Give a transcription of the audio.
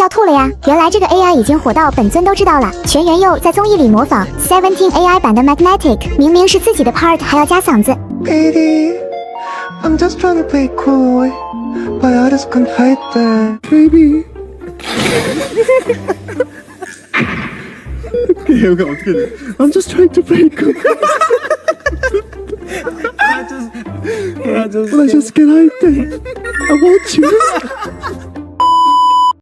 笑吐了呀！原来这个 AI 已经火到本尊都知道了。全员佑在综艺里模仿 Seventeen AI 版的 Magnetic， 明明是自己的 part 还要加嗓子。Baby, I'm just trying to play cool. My heart is can't hide that. Baby. 얘가 어떻게 돼? I'm just trying to play cool. But I just can't hide that. I want you.